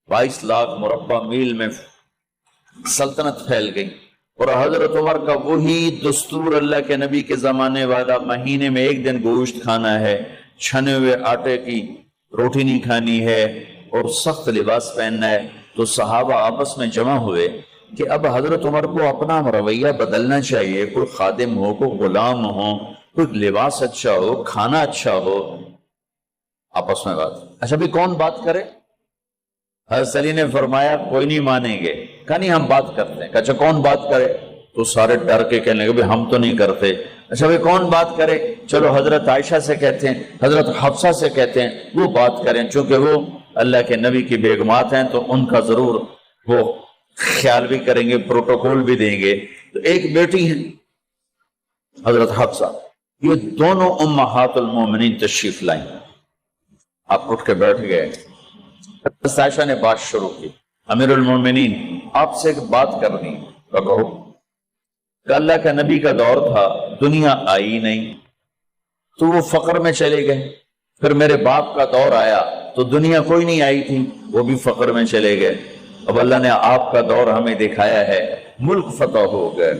22 लाख मुरब्बा मील में सल्तनत फैल गई। और हजरत उमर का वही दस्तूर अल्लाह के नबी के जमाने वाला, महीने में एक दिन गोश्त खाना है, छने हुए आटे की रोटी नहीं खानी है और सख्त लिबास पहनना है। तो सहाबा आपस में जमा हुए कि अब हजरत उमर को अपना रवैया बदलना चाहिए, कोई खादिम हो, कोई गुलाम हो, कोई लिबास अच्छा हो, खाना अच्छा हो। आपस में बात, अच्छा भी कौन बात करे? हज़रत अली ने फरमाया कोई नहीं मानेंगे। कहा नहीं हम बात करते हैं। अच्छा कौन बात करे? तो सारे डर के कहने लगे हम तो नहीं करते। अच्छा भाई कौन बात करे? चलो हजरत आयशा से कहते हैं, हजरत हफ्सा से कहते हैं, वो बात करें, चूंकि वो अल्लाह के नबी की बेगमात हैं तो उनका जरूर वो ख्याल भी करेंगे, प्रोटोकॉल भी देंगे। तो एक बेटी है हजरत हफ्सा, ये दोनों उम्महातुल मोमिनीन तशरीफ लाई। आप उठ के बैठ गए। आयशा ने बात शुरू की, अमीरुल मोमिनीन आपसे एक बात करनी। कहो। अल्लाह का नबी का दौर था, दुनिया आई नहीं तो वो फक्र में चले गए। फिर मेरे बाप का दौर आया तो दुनिया कोई नहीं आई थी, वो भी फक्र में चले गए। अब अल्लाह ने आपका दौर हमें दिखाया है, मुल्क फतह हो गए,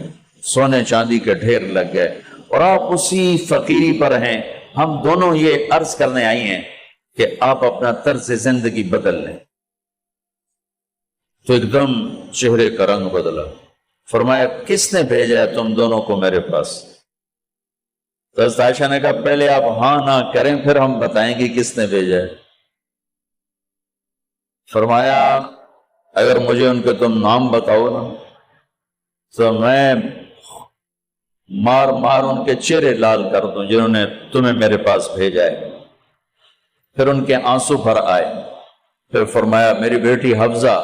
सोने चांदी के ढेर लग गए और आप उसी फकीरी पर हैं। हम दोनों ये अर्ज करने आई हैं कि आप अपना तर्ज जिंदगी बदल लें। तो एकदम चेहरे का रंग बदला। फरमाया किसने भेजा है तुम दोनों को मेरे पास? तो हज़रत आयशा ने कहा पहले आप हाँ ना करें फिर हम बताएंगे किसने भेजा है। फरमाया अगर मुझे उनके तुम नाम बताओ ना तो मैं मार मार उनके चेहरे लाल कर दूं जिन्होंने तुम्हें मेरे पास भेजा है। फिर उनके आंसू भर आए। फिर फरमाया मेरी बेटी हफ्जा,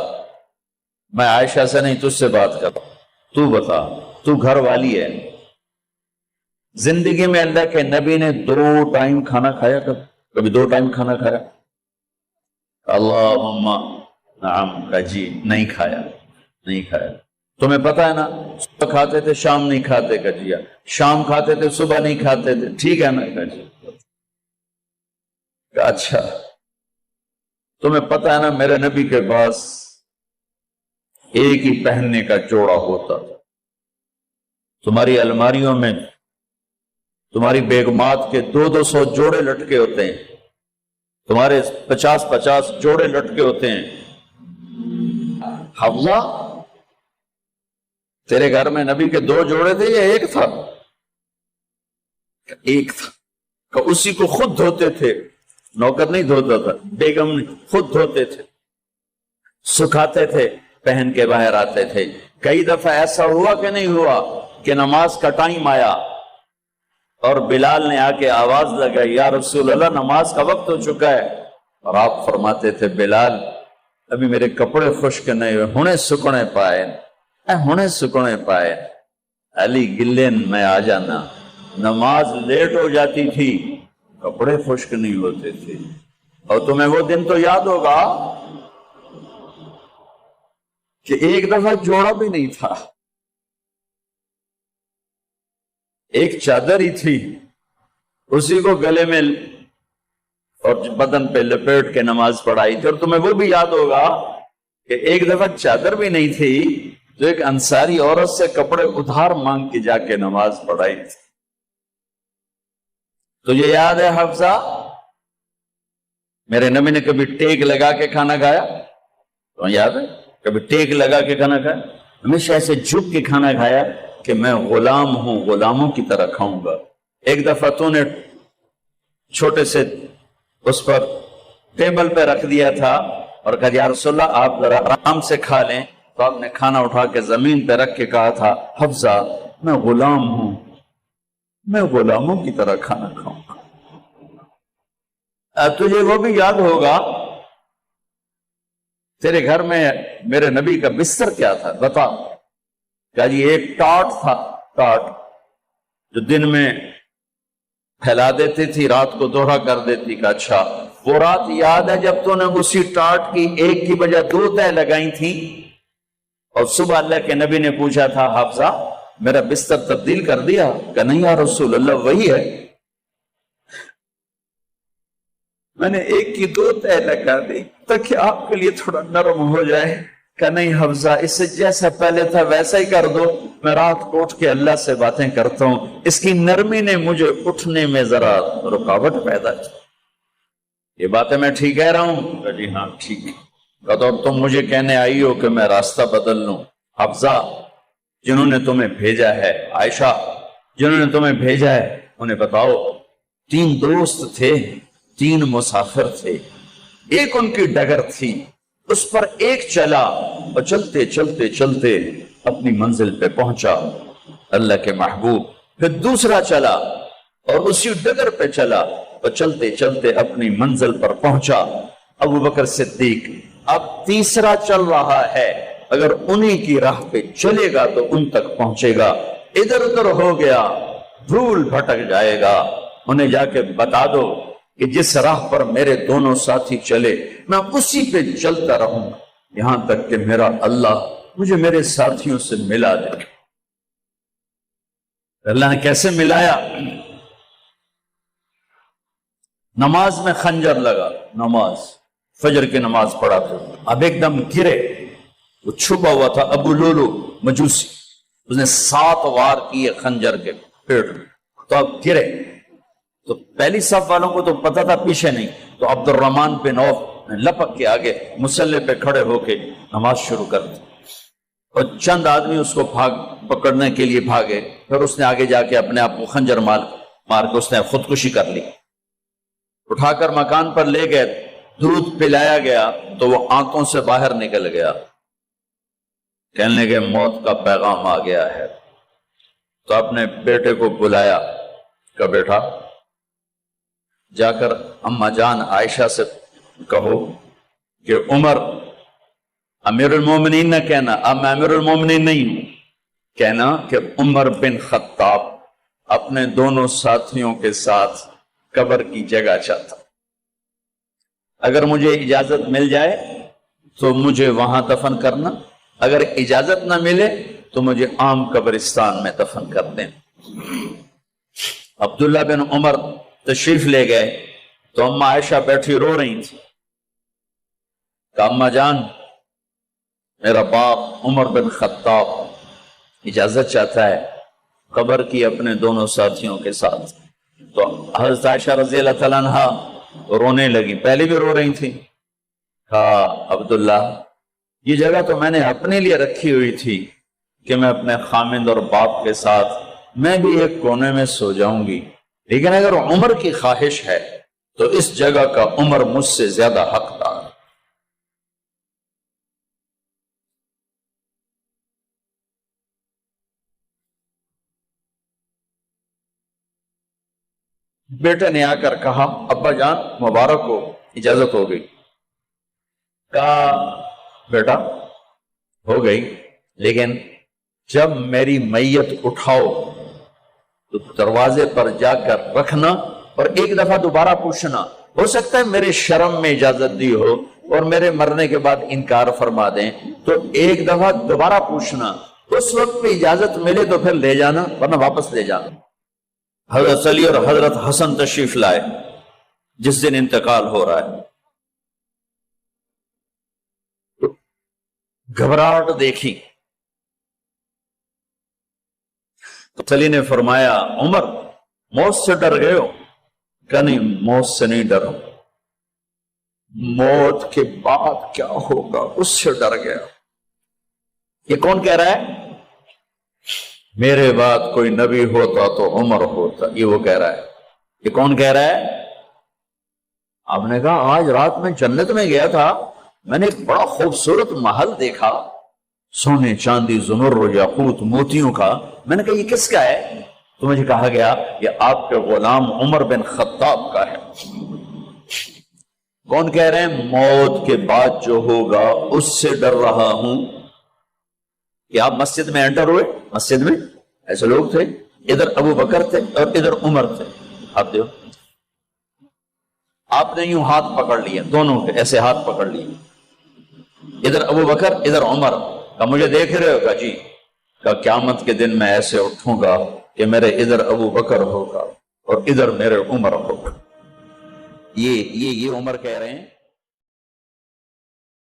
मैं आयशा से नहीं तुझसे बात कर, तू बता, तू घर वाली है। जिंदगी में अल्लाह के नबी ने 2 टाइम खाना खाया? कभी 2 टाइम खाना खाया? अल्लाहुम्मा नाम का जी, नहीं खाया, नहीं खाया। तुम्हें पता है ना, सुबह खाते थे शाम नहीं खाते कजिया, शाम खाते थे सुबह नहीं खाते थे, ठीक है ना कजी? अच्छा तुम्हें पता है ना मेरे नबी के पास एक ही पहनने का जोड़ा होता था। तुम्हारी अलमारियों में तुम्हारी बेगमात के 200 जोड़े लटके होते हैं, तुम्हारे 50 जोड़े लटके होते हैं। हफ्जा तेरे घर में नबी के 2 जोड़े थे या एक था? एक था। कि उसी को खुद धोते थे, नौकर नहीं धोता था, बेगम खुद धोते थे, सुखाते थे, पहन के बाहर आते थे। कई दफा ऐसा हुआ कि नहीं हुआ कि नमाज का टाइम आया और बिलाल ने आके आवाज लगाई या रसूल अल्लाह नमाज का वक्त हो चुका है, और आप फरमाते थे बिलाल अभी मेरे कपड़े खुश्क नहीं हुए, हुणे सुकने पाए, हुणे सुकने पाए। अली गिल्ले में आ जाना, नमाज लेट हो जाती थी, कपड़े खुश्क नहीं होते थे। और तुम्हें वो दिन तो याद होगा कि एक दफा जोड़ा भी नहीं था, एक चादर ही थी, उसी को गले में और बदन पे लपेट के नमाज पढ़ाई थी। और तुम्हें वो भी याद होगा कि एक दफा चादर भी नहीं थी तो एक अंसारी औरत से कपड़े उधार मांग के जाके नमाज पढ़ाई थी। तुझे याद है हफ्सा, मेरे नबी ने कभी टेक लगा के खाना खाया? तो याद है? कभी टेक लगा के खाना खाया? हमेशा ऐसे झुक के खाना खाया कि मैं गुलाम हूं, गुलामों की तरह खाऊंगा। एक दफा तूने छोटे से उस पर टेबल पे रख दिया था और कहा या रसूलल्लाह आप जरा आराम से खा लें, तो आपने खाना उठा के जमीन पे रख के कहा था हफ्सा मैं गुलाम हूं, मैं गुलामों की तरह खाना खाऊंगा। तुझे वो भी याद होगा तेरे घर में मेरे नबी का बिस्तर क्या था बता? क्या जी एक टाट था, टाट जो दिन में फैला देती थी, रात को दोहरा कर देती। का अच्छा वो रात याद है जब तूने उसी टाट की एक की बजाय 2 तह लगाई थी और सुबह अल्लाह के नबी ने पूछा था हाफजा मेरा बिस्तर तब्दील कर दिया? क्या नहीं या रसूल अल्लाह वही है। میں نے ایک کی 2 تہ لگا دی تاکہ آپ کے لیے تھوڑا نرم ہو جائے. کہ نہیں حفظہ، اس سے جیسا پہلے تھا ویسا ہی کر دو. میں رات کو اٹھ کے اللہ سے باتیں کرتا ہوں، اس کی نرمی نے مجھے اٹھنے میں ذرا رکاوٹ پیدا کی. یہ باتیں میں ٹھیک کہہ رہا ہوں؟ کہ جی ہاں ٹھیک ہے. تو تم مجھے کہنے آئی ہو کہ میں راستہ بدل لوں. حفظہ، جنہوں نے تمہیں بھیجا ہے، عائشہ جنہوں نے تمہیں بھیجا ہے، انہیں بتاؤ. 3 دوست تھے، 3 مسافر تھے. ایک ان کی ڈگر تھی، اس پر ایک چلا اور چلتے چلتے چلتے اپنی منزل پہ پہنچا اللہ کے محبوب. پھر دوسرا چلا اور اسی ڈگر پہ چلا اور چلتے چلتے اپنی منزل پر پہنچا ابو بکر صدیق. اب تیسرا چل رہا ہے، اگر انہی کی راہ پہ چلے گا تو ان تک پہنچے گا. ادھر ادھر ہو گیا، دھول بھٹک جائے گا. انہیں جا کے بتا دو کہ جس راہ پر میرے دونوں ساتھی چلے میں اسی پہ چلتا رہوں یہاں تک کہ میرا اللہ مجھے میرے ساتھیوں سے ملا دے. اللہ نے کیسے ملایا؟ نماز میں خنجر لگا، نماز فجر کی نماز پڑھا تھا. اب ایک دم گرے، وہ چھپا ہوا تھا ابو لولو مجوسی، اس نے 7 وار کیے خنجر کے پیٹ میں. تو اب گرے تو پہلی صف والوں کو تو پتا تھا، پیچھے نہیں. تو عبد الرحمن بن عوف نے لپک کے آگے مصلی پہ کھڑے ہو کے نماز شروع کر دی اور چند آدمی اس کو پکڑنے کے لیے بھاگے. پھر اس نے آگے جا کے اپنے آپ کو خنجر مار کے اس نے خودکشی کر لی. اٹھا کر مکان پر لے گئے، دودھ پلایا گیا تو وہ آنتوں سے باہر نکل گیا. کہنے لگے موت کا پیغام آ گیا ہے. تو اپنے بیٹے کو بلایا کہ بیٹا جا کر اماں جان عائشہ سے کہو کہ عمر امیر المومنین نہ کہنا، اب میں امیر المومنین نہیں ہوں، کہنا کہ عمر بن خطاب اپنے دونوں ساتھیوں کے ساتھ قبر کی جگہ چاہتا. اگر مجھے اجازت مل جائے تو مجھے وہاں دفن کرنا، اگر اجازت نہ ملے تو مجھے عام قبرستان میں دفن کر دیں. عبداللہ بن عمر تشریف لے گئے تو اماں عائشہ بیٹھی رو رہی تھی. کہ اماں جان میرا باپ عمر بن خطاب اجازت چاہتا ہے قبر کی اپنے دونوں ساتھیوں کے ساتھ. تو حضرت عائشہ رضی اللہ تعالیٰ عنہ رونے لگی، پہلے بھی رو رہی تھی. کہا عبداللہ یہ جگہ تو میں نے اپنے لیے رکھی ہوئی تھی کہ میں اپنے خامند اور باپ کے ساتھ میں بھی ایک کونے میں سو جاؤں گی، لیکن اگر عمر کی خواہش ہے تو اس جگہ کا عمر مجھ سے زیادہ حقدار. بیٹے نے آ کر کہا ابا جان مبارک ہو، اجازت ہو گئی. کہا بیٹا ہو گئی، لیکن جب میری میت اٹھاؤ تو دروازے پر جا کر رکھنا اور ایک دفعہ دوبارہ پوچھنا. ہو سکتا ہے میرے شرم میں اجازت دی ہو اور میرے مرنے کے بعد انکار فرما دیں، تو ایک دفعہ دوبارہ پوچھنا. اس وقت پہ اجازت ملے تو پھر لے جانا، ورنہ واپس لے جانا. حضرت علی اور حضرت حسن تشریف لائے جس دن انتقال ہو رہا ہے. گھبراہٹ دیکھی تو علی نے فرمایا عمر موت سے ڈر گئے ہو؟ کہ نہیں موت سے نہیں ڈرا، موت کے بعد کیا ہوگا اس سے ڈر گیا. یہ کون کہہ رہا ہے؟ میرے بعد کوئی نبی ہوتا تو عمر ہوتا، یہ وہ کہہ رہا ہے. یہ کون کہہ رہا ہے؟ آپ نے کہا آج رات میں جنت میں گیا تھا، میں نے ایک بڑا خوبصورت محل دیکھا، سونے چاندی زمرد یاقوت موتیوں کا. میں نے کہا یہ کس کا ہے؟ تو مجھے کہا گیا یہ آپ کے غلام عمر بن خطاب کا ہے. کون کہہ رہے ہیں؟ موت کے بعد جو ہوگا اس سے ڈر رہا ہوں. کہ آپ مسجد میں انٹر ہوئے، مسجد میں ایسے لوگ تھے، ادھر ابو بکر تھے اور ادھر عمر تھے. آپ دیو آپ نے یوں ہاتھ پکڑ لیے، دونوں کے ایسے ہاتھ پکڑ لیے، ادھر ابو بکر ادھر عمر. کہ مجھے دیکھ رہے ہو؟ کہ جی. کہ قیامت کے دن میں ایسے اٹھوں گا کہ میرے ادھر ابو بکر ہوگا اور ادھر میرے عمر ہوگا. یہ عمر کہہ رہے ہیں